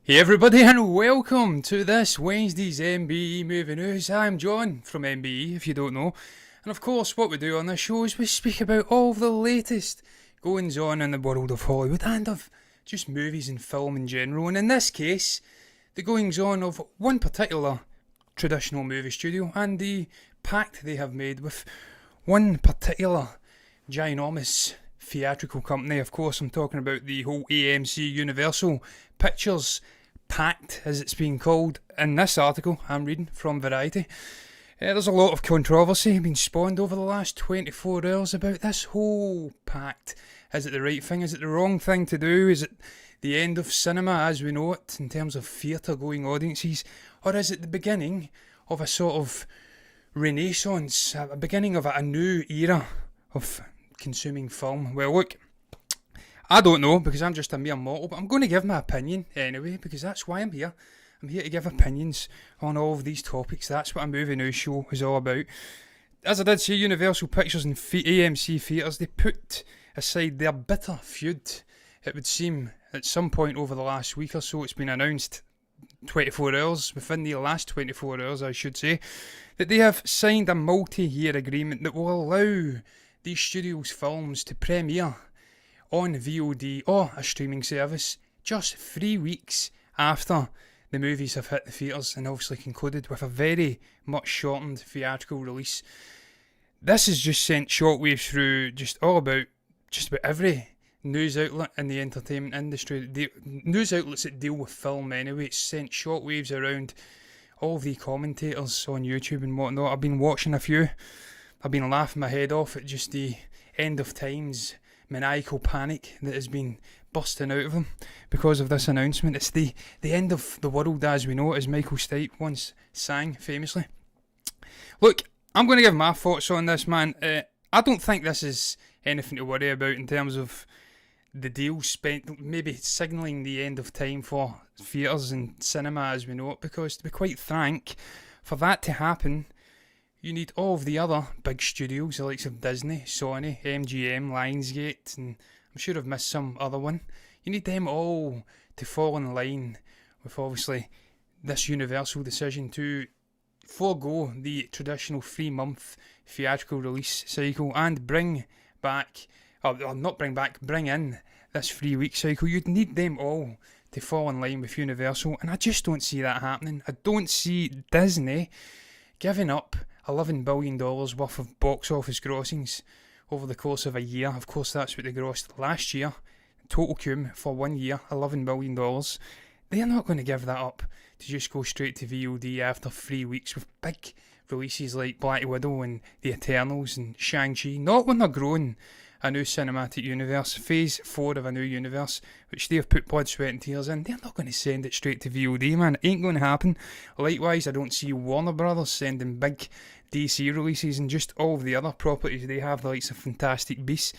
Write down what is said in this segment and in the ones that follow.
Hey everybody and welcome to this Wednesday's MBE Movie News. I'm John from MBE, if you don't know. And of course what we do on this show is we speak about all the latest goings on in the world of Hollywood and of just movies and film in general. And in this case, the goings on of one particular traditional movie studio and the pact they have made with one particular ginormous theatrical company. Of course, I'm talking about the whole AMC-Universal Pictures pact, as it's being called in this article I'm reading from Variety. There's a lot of controversy being spawned over the last 24 hours about this whole pact. Is it the right thing? Is it the wrong thing to do? Is it the end of cinema as we know it in terms of theatre-going audiences? Or is it the beginning of a sort of renaissance, a beginning of a new era of consuming film? Well, look, I don't know because I'm just a mere mortal, but I'm going to give my opinion anyway because that's why I'm here. I'm here to give opinions on all of these topics. That's what a movie news show is all about. As I did say, Universal Pictures and AMC Theatres, they put aside their bitter feud. It would seem at some point over the last week or so, it's been announced 24 hours, within the last 24 hours I should say, that they have signed a multi-year agreement that will allow these studios' films to premiere on VOD or a streaming service just 3 weeks after the movies have hit the theatres and obviously concluded with a very much shortened theatrical release. This has just sent shockwaves through just about every news outlet in the entertainment industry. News outlets that deal with film anyway. It's sent shockwaves around all of the commentators on YouTube and whatnot. I've been watching a few. I've been laughing my head off at just the end of times maniacal panic that has been busting out of them because of this announcement. It's the end of the world as we know it, as Michael Stipe once sang famously. Look, I'm going to give my thoughts on this, man. I don't think this is anything to worry about in terms of the deal spent, maybe signalling the end of time for theatres and cinema as we know it, because to be quite frank, for that to happen, you need all of the other big studios, the likes of Disney, Sony, MGM, Lionsgate, and I'm sure I've missed some other one. You need them all to fall in line with obviously this Universal decision to forego the traditional 3-month theatrical release cycle and bring in this 3-week cycle. You'd need them all to fall in line with Universal, and I just don't see that happening. I don't see Disney giving up $11 billion worth of box office grossings over the course of a year. Of course, that's what they grossed last year. Total cum for 1 year, $11 billion. They're not going to give that up to just go straight to VOD after 3 weeks with big releases like Black Widow and The Eternals and Shang-Chi. Not when they're growing a new cinematic universe, phase 4 of a new universe, which they have put blood, sweat and tears in. They're not going to send it straight to VOD, man. It ain't going to happen. Likewise, I don't see Warner Brothers sending big DC releases and just all of the other properties they have, the likes of Fantastic Beasts.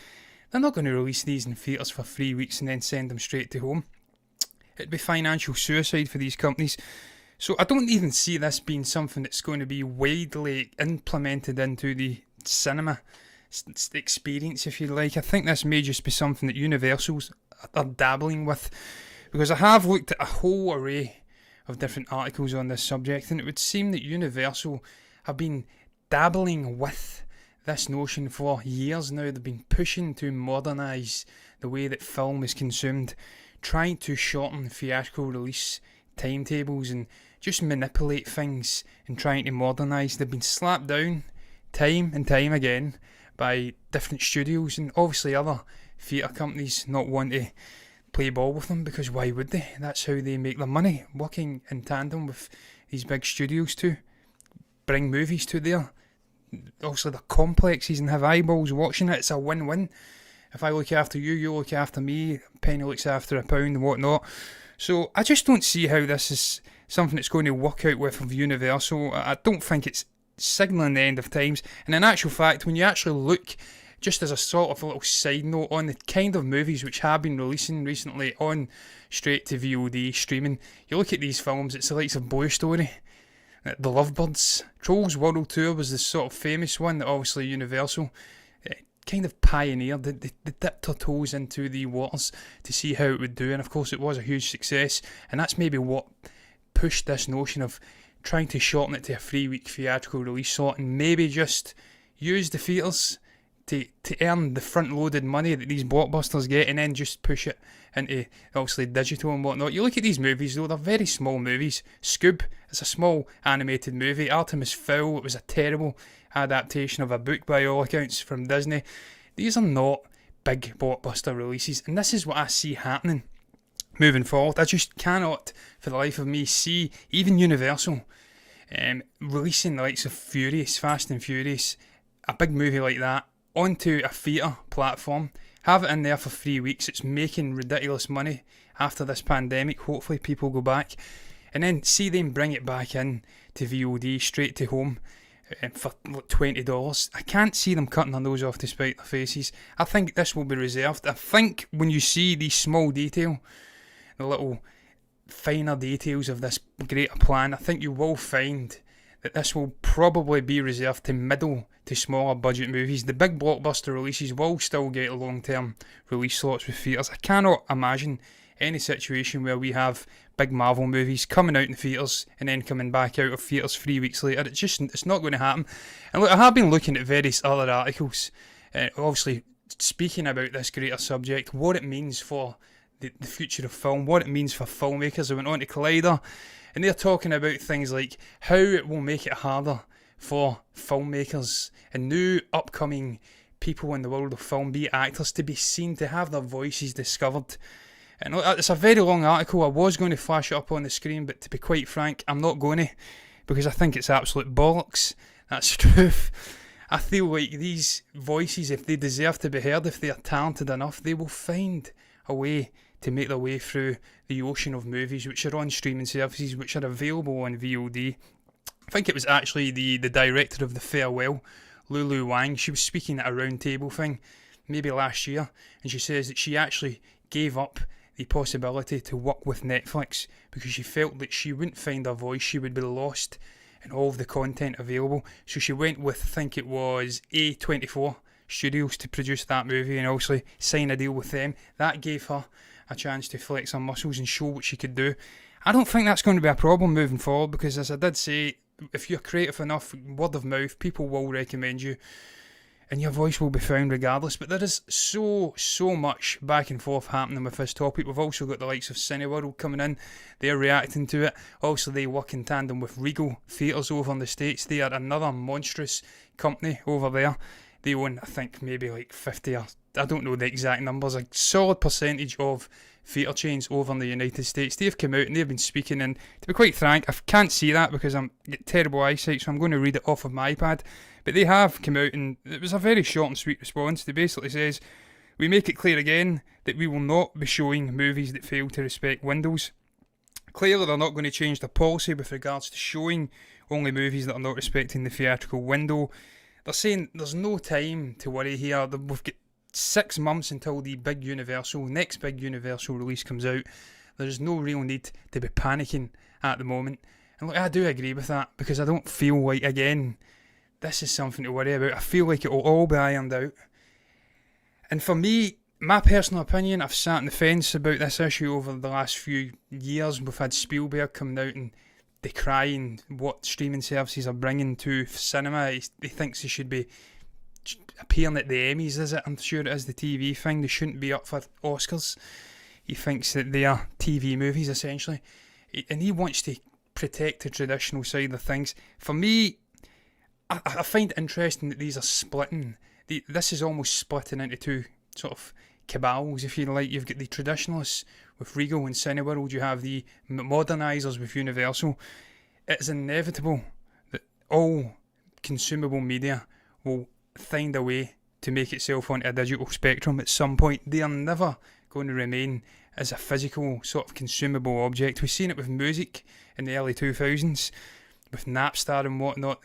They're not going to release these in theatres for 3 weeks and then send them straight to home. It'd be financial suicide for these companies. So I don't even see this being something that's going to be widely implemented into the cinema experience, if you like. I think this may just be something that Universals are dabbling with, because I have looked at a whole array of different articles on this subject, and it would seem that Universal have been dabbling with this notion for years now. They've been pushing to modernise the way that film is consumed, trying to shorten theatrical release timetables and just manipulate things and trying to modernise. They've been slapped down time and time again by different studios and obviously other theatre companies not want to play ball with them, because why would they? That's how they make their money, working in tandem with these big studios to bring movies to their complexes and have eyeballs watching it. It's a win-win. If I look after you, you look after me, a penny looks after a pound and whatnot. So I just don't see how this is something that's going to work out with Universal. I don't think it's signalling the end of times. And in actual fact, when you actually look, just as a sort of a little side note on the kind of movies which have been releasing recently on straight to VOD streaming, you look at these films, it's the likes of Blue Story, The Lovebirds, Trolls World Tour was the sort of famous one that obviously Universal kind of pioneered. They dipped their toes into the waters to see how it would do, and of course it was a huge success, and that's maybe what pushed this notion of trying to shorten it to a 3-week theatrical release slot and maybe just use the theatres to earn the front-loaded money that these blockbusters get, and then just push it into obviously digital and whatnot. You look at these movies though, they're very small movies. Scoob, it's a small animated movie. Artemis Fowl, it was a terrible adaptation of a book by all accounts from Disney. These are not big blockbuster releases, and this is what I see happening moving forward. I just cannot for the life of me see even Universal releasing the likes of Fast and Furious, a big movie like that, onto a theatre platform, have it in there for 3 weeks. It's making ridiculous money after this pandemic. Hopefully people go back, and then see them bring it back in to VOD straight to home for like $20. I can't see them cutting their nose off to spite their faces. I think this will be reserved. I think when you see these small detail, the little finer details of this greater plan, I think you will find that this will probably be reserved to middle to smaller budget movies. The big blockbuster releases will still get long-term release slots with theatres. I cannot imagine any situation where we have big Marvel movies coming out in theatres and then coming back out of theatres 3 weeks later. It's not going to happen. And look, I have been looking at various other articles, obviously speaking about this greater subject, what it means for the future of film, what it means for filmmakers. I went on to Collider, and they're talking about things like how it will make it harder for filmmakers and new upcoming people in the world of film, be it actors, to be seen, to have their voices discovered. And it's a very long article. I was going to flash it up on the screen, but to be quite frank, I'm not going to, because I think it's absolute bollocks. That's the truth. I feel like these voices, if they deserve to be heard, if they are talented enough, they will find a way to make their way through the ocean of movies which are on streaming services, which are available on VOD. I think it was actually the director of The Farewell, Lulu Wang. She was speaking at a round table thing maybe last year, and she says that she actually gave up the possibility to work with Netflix because she felt that she wouldn't find her voice, she would be lost in all of the content available. So she went with, I think it was A24 Studios to produce that movie, and also sign a deal with them. That gave her a chance to flex her muscles and show what she could do. I don't think that's going to be a problem moving forward, because as I did say, if you're creative enough, word of mouth, people will recommend you and your voice will be found regardless. But there is so much back and forth happening with this topic. We've also got the likes of Cineworld coming in. They're reacting to it. Also, they work in tandem with Regal Theatres over in the States. They are another monstrous company over there. They own, I think, maybe like 50 or I don't know the exact numbers, a solid percentage of theatre chains over in the United States. They've come out and they've been speaking, and to be quite frank, I can't see that because I'm get terrible eyesight, so I'm going to read it off of my iPad. But they have come out, and it was a very short and sweet response. They basically says, "We make it clear again that we will not be showing movies that fail to respect windows." Clearly they're not going to change their policy with regards to showing only movies that are not respecting the theatrical window. They're saying there's no time to worry here. We've got 6 months until the next big Universal release comes out. There's no real need to be panicking at the moment. And look, I do agree with that, because I don't feel like, again, this is something to worry about. I feel like it will all be ironed out. And for me, my personal opinion, I've sat on the fence about this issue over the last few years. We've had Spielberg coming out and decrying what streaming services are bringing to cinema. He thinks they should be appearing at the Emmys, is it? I'm sure it is the TV thing. They shouldn't be up for Oscars. He thinks that they are TV movies, essentially. And he wants to protect the traditional side of things. For me, I find it interesting that these are splitting. This is almost splitting into two sort of cabals, if you like. You've got the traditionalists with Regal and Cineworld. You have the modernisers with Universal. It's inevitable that all consumable media will find a way to make itself onto a digital spectrum at some point. They are never going to remain as a physical sort of consumable object. We've seen it with music in the early 2000s, with Napster and whatnot.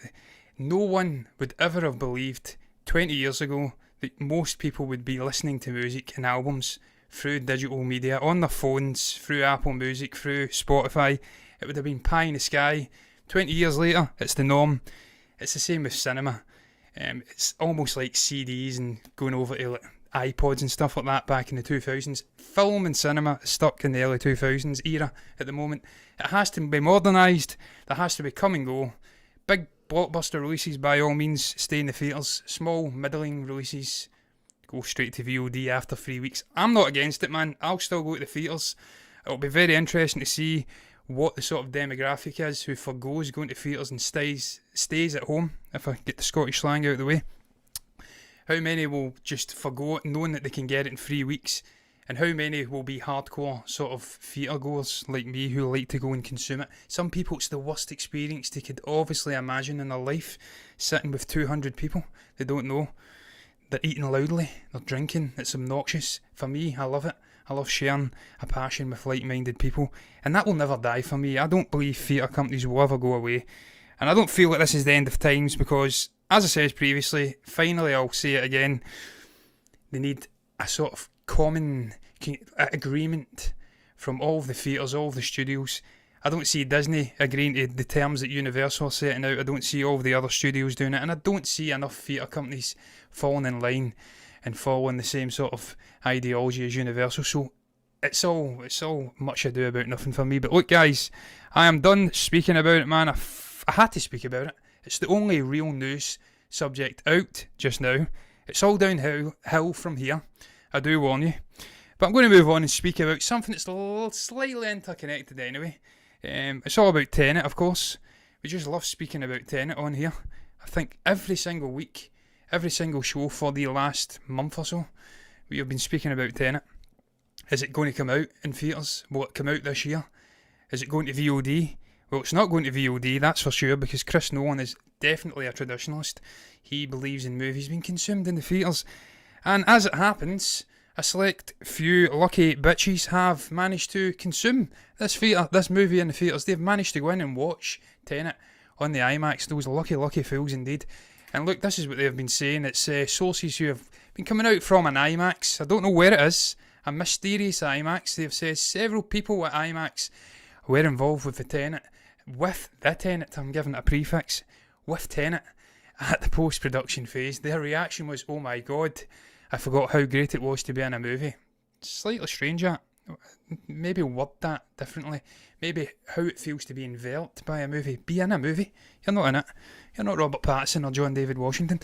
No one would ever have believed 20 years ago that most people would be listening to music and albums through digital media, on their phones, through Apple Music, through Spotify. It would have been pie in the sky. 20 years later, it's the norm. It's the same with cinema. It's almost like CDs and going over to like iPods and stuff like that back in the 2000s. Film and cinema is stuck in the early 2000s era at the moment. It has to be modernised. There has to be come and go. Big blockbuster releases, by all means, stay in the theatres. Small, middling releases go straight to VOD after 3 weeks. I'm not against it, man. I'll still go to the theatres. It'll be very interesting to see what the sort of demographic is who forgoes going to theatres and stays at home, if I get the Scottish slang out of the way. How many will just forgo it knowing that they can get it in 3 weeks, and how many will be hardcore sort of theatre goers like me who like to go and consume it. Some people, it's the worst experience they could obviously imagine in their life, sitting with 200 people they don't know. They're eating loudly, they're drinking, it's obnoxious. For me, I love it. I love sharing a passion with like-minded people, and that will never die for me. I don't believe theatre companies will ever go away, and I don't feel like this is the end of times because, as I said previously, finally I'll say it again, they need a sort of common agreement from all of the theatres, all of the studios. I don't see Disney agreeing to the terms that Universal are setting out. I don't see all of the other studios doing it, and I don't see enough theatre companies falling in line and following the same sort of ideology as Universal. So it's all much ado about nothing for me. But look, guys, I am done speaking about it, man. I had to speak about it. It's the only real news subject out just now. It's all downhill from here, I do warn you. But I'm going to move on and speak about something that's slightly interconnected anyway. It's all about Tenet, of course. We just love speaking about Tenet on here. I think every single week, every single show for the last month or so, we have been speaking about Tenet. Is it going to come out in theatres? Will it come out this year? Is it going to VOD? Well, it's not going to VOD, that's for sure, because Chris Nolan is definitely a traditionalist. He believes in movies being consumed in the theatres. And as it happens, a select few lucky bitches have managed to consume this movie in the theatres. They've managed to go in and watch Tenet on the IMAX. Those lucky fools indeed. And look, this is what they've been saying. It's sources who have been coming out from an IMAX. I don't know where it is. A mysterious IMAX. They've said several people at IMAX were involved with the Tenet. I'm giving it a prefix. With Tenet at the post-production phase. Their reaction was, oh my god, I forgot how great it was to be in a movie. Slightly strange, that. Maybe word that differently. Maybe how it feels to be enveloped by a movie. Be in a movie. You're not in it. You're not Robert Pattinson or John David Washington.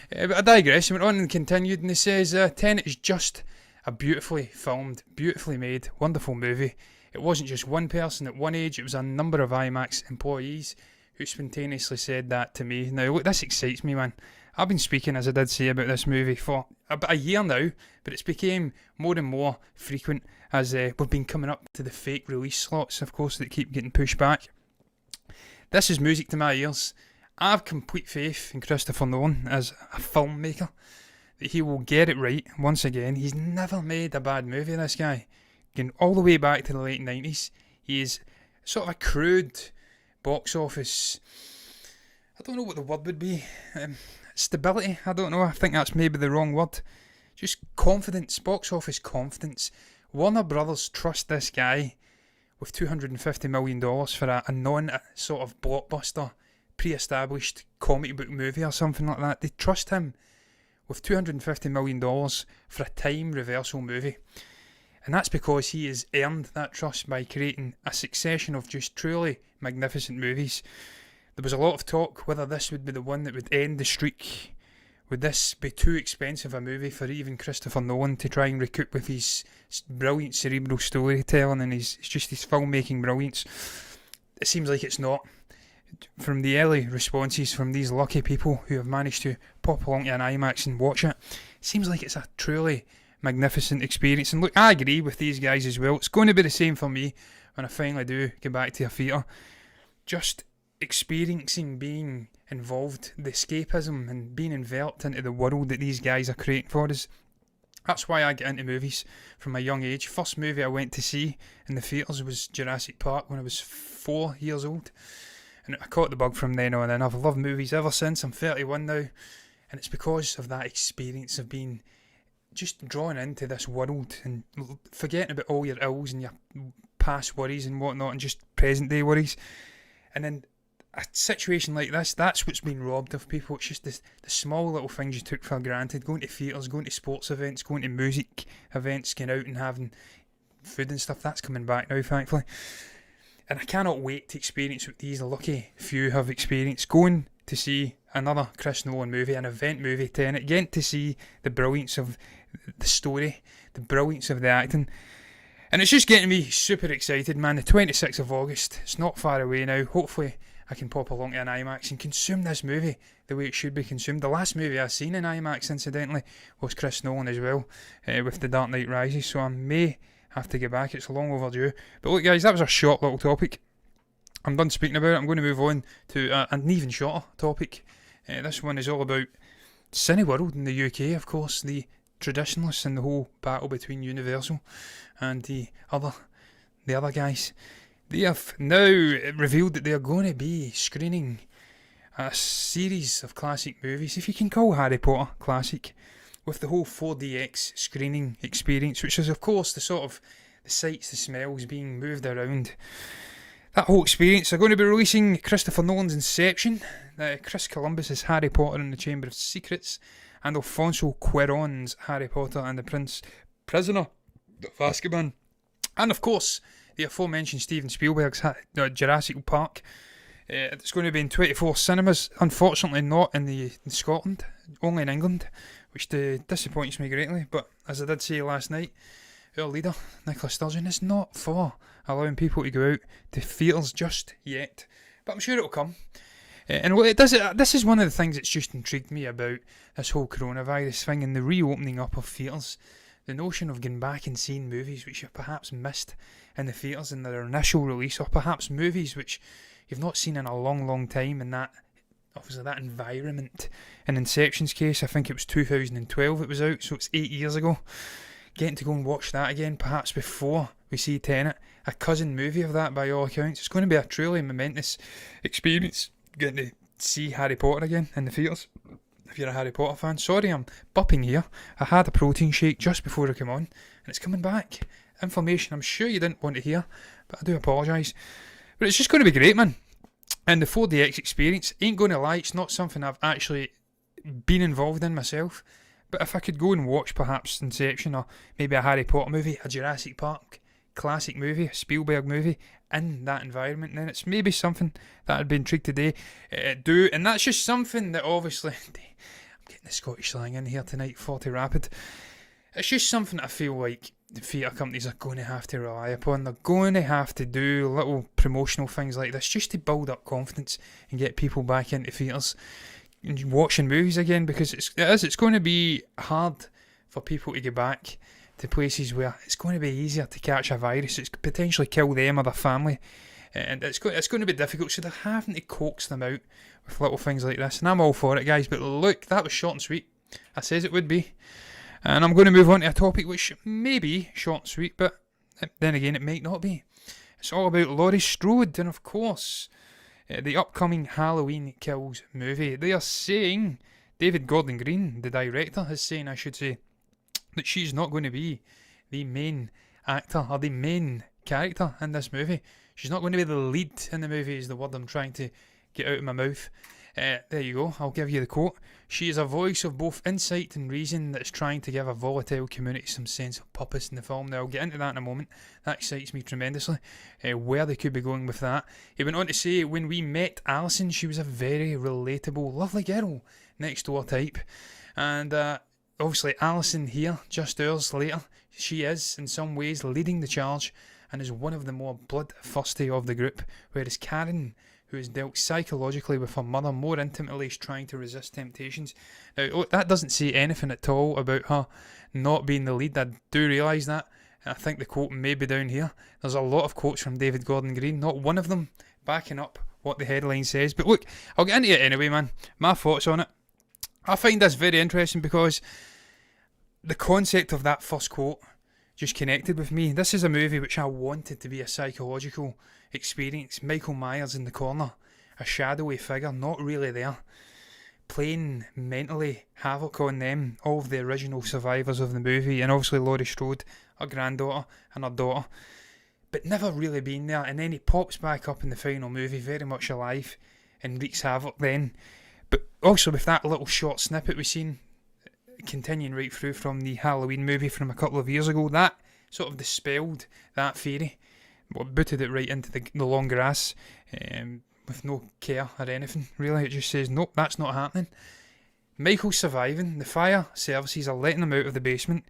But I digress. He went on and continued, and he says, Tenet is just a beautifully filmed, beautifully made, wonderful movie. It wasn't just one person at one age, it was a number of IMAX employees who spontaneously said that to me. Now, look, this excites me, man. I've been speaking, as I did say, about this movie for about a year now, but it's became more and more frequent as we've been coming up to the fake release slots, of course, that keep getting pushed back. This is music to my ears. I have complete faith in Christopher Nolan as a filmmaker, that he will get it right once again. He's never made a bad movie, this guy. Going all the way back to the late 90s, he is sort of a crude box office, I don't know what the word would be, stability, I don't know, I think that's maybe the wrong word. Just confidence, box office confidence. Warner Brothers trust this guy with $250 million for a non-sort of blockbuster, pre-established comic book movie or something like that. They trust him with $250 million for a time reversal movie. And that's because he has earned that trust by creating a succession of just truly magnificent movies. There was a lot of talk whether this would be the one that would end the streak. Would this be too expensive a movie for even Christopher Nolan to try and recoup with his brilliant cerebral storytelling and his filmmaking brilliance? It seems like it's not. From the early responses from these lucky people who have managed to pop along to an IMAX and watch it, it seems like it's a truly magnificent experience. And look, I agree with these guys as well. It's going to be the same for me when I finally do get back to a theatre. Just experiencing being involved, the escapism and being enveloped into the world that these guys are creating for us. That's why I get into movies from a young age. First movie I went to see in the theatres was Jurassic Park when I was 4 years old. And I caught the bug from then on, and I've loved movies ever since. I'm 31 now, and it's because of that experience of being just drawn into this world and forgetting about all your ills and your past worries and whatnot and just present day worries. And then a situation like this, that's what's been robbed of people. It's just the small little things you took for granted. Going to theatres, going to sports events, going to music events, going out and having food and stuff. That's coming back now, thankfully. And I cannot wait to experience what these lucky few have experienced. Going to see another Chris Nolan movie, an event movie, Tenet. Getting to see the brilliance of the story, the brilliance of the acting. And it's just getting me super excited, man. The 26th of August, it's not far away now. Hopefully I can pop along to an IMAX and consume this movie the way it should be consumed. The last movie I seen in IMAX, incidentally, was Chris Nolan as well, with The Dark Knight Rises, so I may have to get back. It's long overdue. But look, guys, that was a short little topic. I'm done speaking about it. I'm going to move on to an even shorter topic. This one is all about Cineworld in the UK, of course, the traditionalists and the whole battle between Universal and the other guys. They have now revealed that they are going to be screening a series of classic movies, if you can call Harry Potter classic, with the whole 4DX screening experience, which is of course the sort of the sights, the smells being moved around. That whole experience. They're going to be releasing Christopher Nolan's Inception, Chris Columbus's Harry Potter and the Chamber of Secrets, and Alfonso Cuarón's Harry Potter and the Prisoner of Azkaban. And of course, the aforementioned Steven Spielberg's Jurassic Park. It's going to be in 24 cinemas, unfortunately not in Scotland, only in England, which disappoints me greatly. But as I did say last night, our leader, Nicola Sturgeon, is not for allowing people to go out to theatres just yet. But I'm sure it'll come. And what it does, this is one of the things that's just intrigued me about this whole coronavirus thing and the reopening up of theatres. The notion of going back and seeing movies which you've perhaps missed in the theatres in their initial release, or perhaps movies which you've not seen in a long, long time, and that, obviously, that environment. In Inception's case, I think it was 2012 it was out, so it's 8 years ago. Getting to go and watch that again, perhaps before we see Tenet, a cousin movie of that by all accounts. It's going to be a truly momentous experience, getting to see Harry Potter again in the theatres, if you're a Harry Potter fan. Sorry, I'm bupping here. I had a protein shake just before I came on, and it's coming back. Information I'm sure you didn't want to hear, but I do apologise. But it's just going to be great, man. And the 4DX experience, ain't going to lie, it's not something I've actually been involved in myself. But if I could go and watch perhaps Inception, or maybe a Harry Potter movie, a Jurassic Park classic movie, a Spielberg movie, in that environment, then it's maybe something that I'd be intrigued to do. And that's just something that obviously, I'm getting the Scottish slang in here tonight, 40 rapid. It's just something I feel like the theatre companies are going to have to rely upon. They're going to have to do little promotional things like this just to build up confidence and get people back into theatres and watching movies again, because it's going to be hard for people to get back to places where it's going to be easier to catch a virus. It's potentially kill them or their family, and it's going to be difficult, so they're having to coax them out with little things like this, and I'm all for it, guys. But look, that was short and sweet. I says it would be. And I'm going to move on to a topic which may be short and sweet, but then again it might not be. It's all about Laurie Strode, and of course the upcoming Halloween Kills movie. They are saying, David Gordon Green, the director, is saying, I should say, that she's not going to be the main actor or the main character in this movie. She's not going to be the lead in the movie, is the word I'm trying to get out of my mouth. There you go, I'll give you the quote. She is a voice of both insight and reason that is trying to give a volatile community some sense of purpose in the film. Now, I'll get into that in a moment. That excites me tremendously, where they could be going with that. He went on to say, when we met Alison, she was a very relatable, lovely girl, next door type. And obviously Alison here, just hours later, she is in some ways leading the charge and is one of the more bloodthirsty of the group, whereas Karen, who has dealt psychologically with her mother more intimately, is trying to resist temptations. Now, that doesn't say anything at all about her not being the lead. I do realise that. I think the quote may be down here. There's a lot of quotes from David Gordon Green, not one of them backing up what the headline says. But look, I'll get into it anyway, man. My thoughts on it. I find this very interesting because the concept of that first quote just connected with me. This is a movie which I wanted to be a psychological experience. Michael Myers in the corner, a shadowy figure, not really there, playing mentally havoc on them, all of the original survivors of the movie, and obviously Laurie Strode, her granddaughter and her daughter, but never really being there. And then he pops back up in the final movie, very much alive, and wreaks havoc then. But also with that little short snippet we seen, continuing right through from the Halloween movie from a couple of years ago, that sort of dispelled that theory. Booted it right into the long grass with no care or anything, really. It just says, nope, that's not happening. Michael's surviving. The fire services are letting him out of the basement.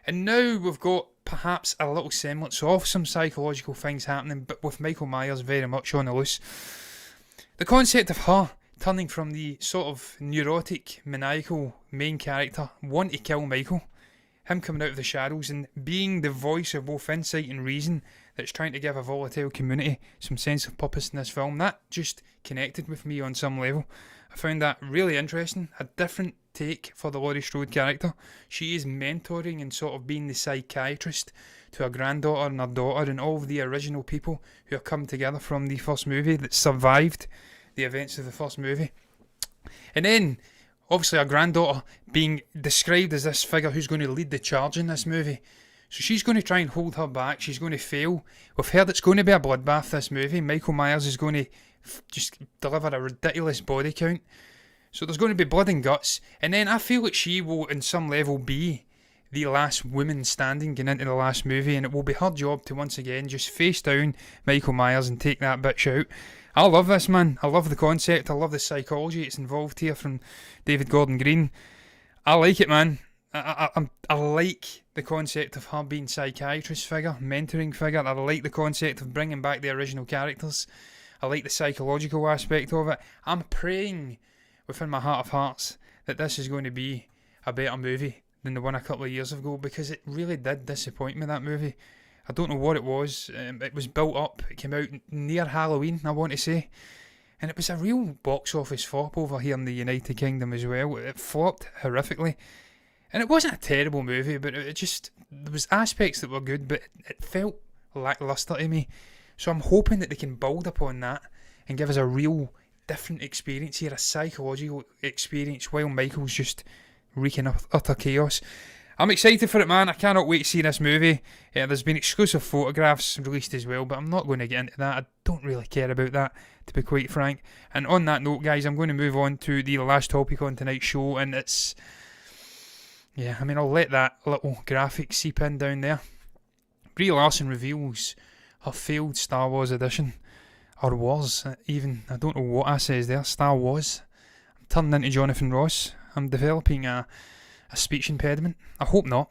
And now we've got perhaps a little semblance of some psychological things happening, but with Michael Myers very much on the loose. The concept of her turning from the sort of neurotic, maniacal main character, want to kill Michael, him coming out of the shadows and being the voice of both insight and reason that's trying to give a volatile community some sense of purpose in this film, that just connected with me on some level. I found that really interesting, a different take for the Laurie Strode character. She is mentoring and sort of being the psychiatrist to her granddaughter and her daughter and all of the original people who have come together from the first movie that survived the events of the first movie. And then, obviously, her granddaughter being described as this figure who's going to lead the charge in this movie. So she's going to try and hold her back. She's going to fail. We've heard it's going to be a bloodbath, this movie. Michael Myers is going to just deliver a ridiculous body count. So there's going to be blood and guts. And then I feel like she will, in some level, be the last woman standing going into the last movie. And it will be her job to, once again, just face down Michael Myers and take that bitch out. I love this, man. I love the concept. I love the psychology it's involved here from David Gordon Green. I like it, man. I like the concept of her being psychiatrist figure, mentoring figure. I like the concept of bringing back the original characters. I like the psychological aspect of it. I'm praying within my heart of hearts that this is going to be a better movie than the one a couple of years ago, because it really did disappoint me, that movie. I don't know what it was. It was built up. It came out near Halloween, I want to say. And it was a real box office flop over here in the United Kingdom as well. It flopped horrifically. And it wasn't a terrible movie, but it just... There was aspects that were good, but it felt lacklustre to me. So I'm hoping that they can build upon that and give us a real different experience here, a psychological experience, while Michael's just wreaking utter chaos. I'm excited for it, man. I cannot wait to see this movie. There's been exclusive photographs released as well, but I'm not going to get into that. I don't really care about that, to be quite frank. And on that note, guys, I'm going to move on to the last topic on tonight's show, and it's... Yeah, I mean, I'll let that little graphic seep in down there. Brie Larson reveals her failed Star Wars edition. Or was, even. I don't know what I says there. Star Wars. I'm turning into Jonathan Ross. I'm developing a speech impediment. I hope not.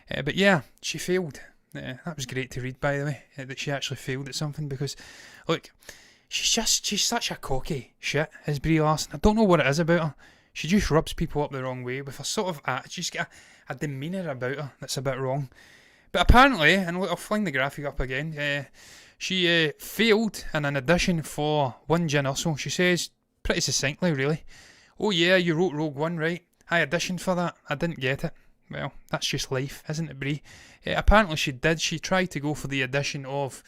But yeah, she failed. That was great to read, by the way, that she actually failed at something, because, look, she's such a cocky shit, is Brie Larson. I don't know what it is about her. She just rubs people up the wrong way with a sort of attitude. She's got a demeanour about her that's a bit wrong. But apparently, and look, I'll fling the graphic up again, she failed in an audition for Universal. She says, pretty succinctly really, "Oh yeah, you wrote Rogue One, right? I auditioned for that. I didn't get it." Well, that's just life, isn't it, Brie? Apparently she did. She tried to go for the audition of...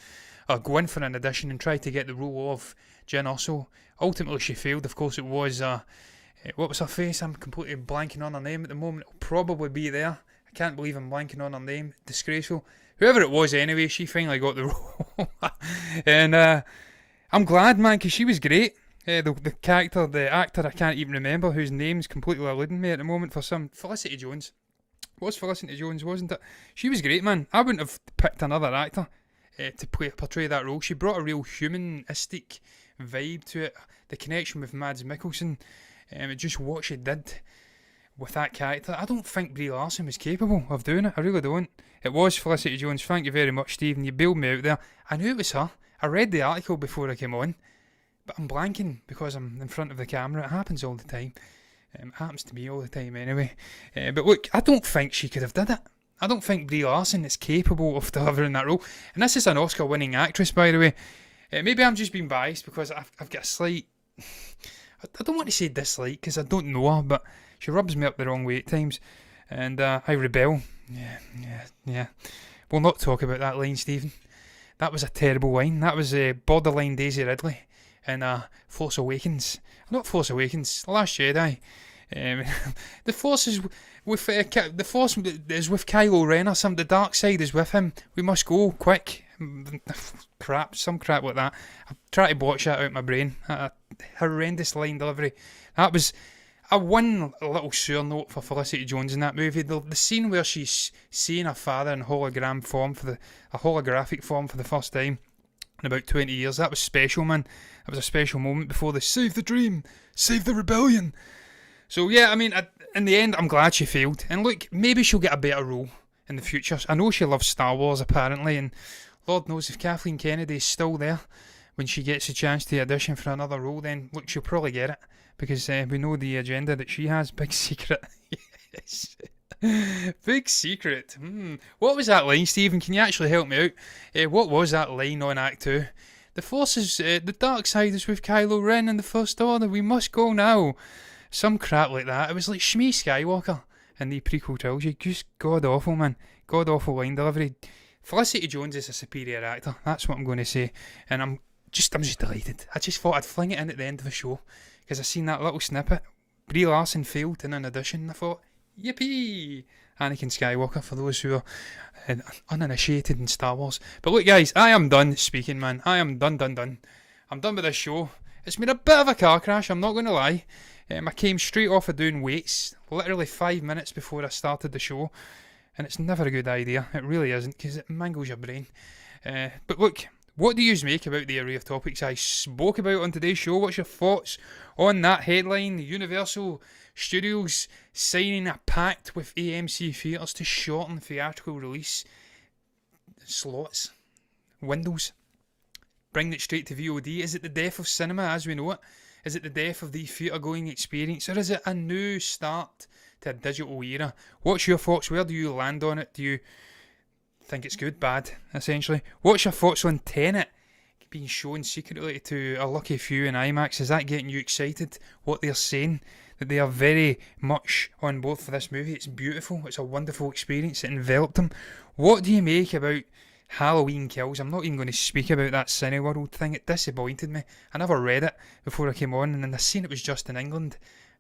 go in for an audition and try to get the role of Universal. Ultimately she failed. Of course it was... what was her face? I'm completely blanking on her name at the moment. It'll probably be there. I can't believe I'm blanking on her name. Disgraceful. Whoever it was anyway, she finally got the role. And I'm glad, man, because she was great. The character, the actor, I can't even remember, whose name's completely eluding me at the moment for some... Felicity Jones. It was Felicity Jones, wasn't it? She was great, man. I wouldn't have picked another actor to portray that role. She brought a real humanistic vibe to it. The connection with Mads Mikkelsen. Just what she did with that character. I don't think Brie Larson was capable of doing it. I really don't. It was Felicity Jones. Thank you very much, Stephen. You bailed me out there. I knew it was her. I read the article before I came on, but I'm blanking because I'm in front of the camera. It happens all the time. It happens to me all the time anyway. But look, I don't think she could have did it. I don't think Brie Larson is capable of delivering that role. And this is an Oscar-winning actress, by the way. Maybe I'm just being biased because I've got a slight... I don't want to say dislike because I don't know her, but she rubs me up the wrong way at times. And I rebel. Yeah. We'll not talk about that line, Stephen. That was a terrible line. That was borderline Daisy Ridley in Force Awakens. Not Force Awakens, The Last Jedi. The Force is with Kylo Ren or something. The dark side is with him. We must go quick. crap, some crap like that. I tried to blotch that out my brain. Horrendous line delivery. That was a one little sore note for Felicity Jones in that movie. The scene where she's seeing her father in holographic form for the first time in about 20 years. That was special, man. That was a special moment before the save the dream, save the rebellion. So yeah, I mean, in the end, I'm glad she failed. And look, maybe she'll get a better role in the future. I know she loves Star Wars apparently, and Lord knows if Kathleen Kennedy is still there when she gets a chance to audition for another role, then look, she'll probably get it, because we know the agenda that she has. Big secret. Yes. Big secret. What was that line, Stephen? Can you actually help me out? What was that line on Act 2? The forces, the dark side is with Kylo Ren in the First Order. We must go now. Some crap like that. It was like Shmi Skywalker in the prequel trilogy. Just god awful, man. God awful line delivery. Felicity Jones is a superior actor. That's what I'm going to say. And I'm just delighted. I just thought I'd fling it in at the end of the show, because I seen that little snippet. Brie Larson failed in an audition. I thought, yippee! Anakin Skywalker, for those who are uninitiated in Star Wars. But look, guys, I am done speaking, man. I am done. I'm done with this show. It's been a bit of a car crash, I'm not going to lie. I came straight off of doing weights, literally 5 minutes before I started the show. And it's never a good idea. It really isn't, because it mangles your brain. But look, what do you make about the array of topics I spoke about on today's show? What's your thoughts on that headline? Universal Studios signing a pact with AMC theatres to shorten theatrical release slots, windows, bring it straight to VOD. Is it the death of cinema as we know it? Is it the death of the theatre-going experience? Or is it a new start to a digital era? What's your thoughts? Where do you land on it? Do you think it's good, bad, essentially? What's your thoughts on Tenet being shown secretly to a lucky few in IMAX? Is that getting you excited? What they're saying, that they are very much on board for this movie. It's beautiful. It's a wonderful experience. It enveloped them. What do you make about Halloween Kills? I'm not even going to speak about that Cineworld thing. It disappointed me. I never read it before I came on, and then I seen it was just in England.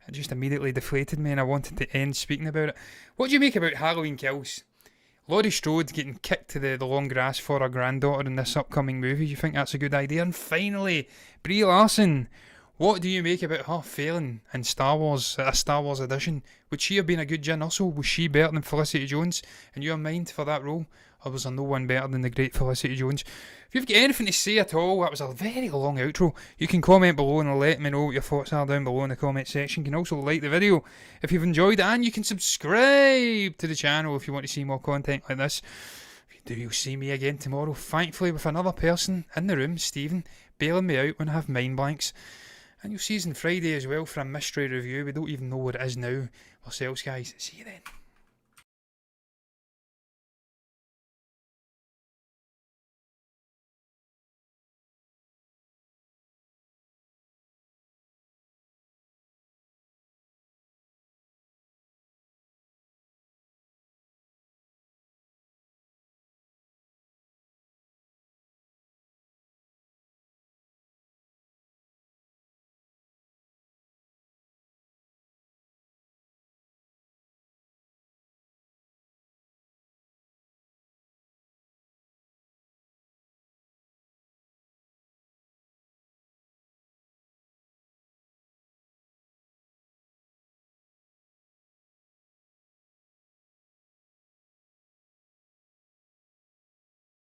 It just immediately deflated me, and I wanted to end speaking about it. What do you make about Halloween Kills? Laurie Strode getting kicked to the long grass for her granddaughter in this upcoming movie. Do you think that's a good idea? And finally, Brie Larson. What do you make about her failing in Star Wars, a Star Wars edition? Would she have been a good Jen Russell? Was she better than Felicity Jones in your mind for that role? Or was there no one better than the great Felicity Jones? If you've got anything to say at all, that was a very long outro. You can comment below and let me know what your thoughts are down below in the comment section. You can also like the video if you've enjoyed it, and you can subscribe to the channel if you want to see more content like this. If you do, you'll see me again tomorrow, thankfully with another person in the room, Stephen, bailing me out when I have mind blanks. And you'll see us on Friday as well for a mystery review. We don't even know what it is now ourselves, guys. See you then.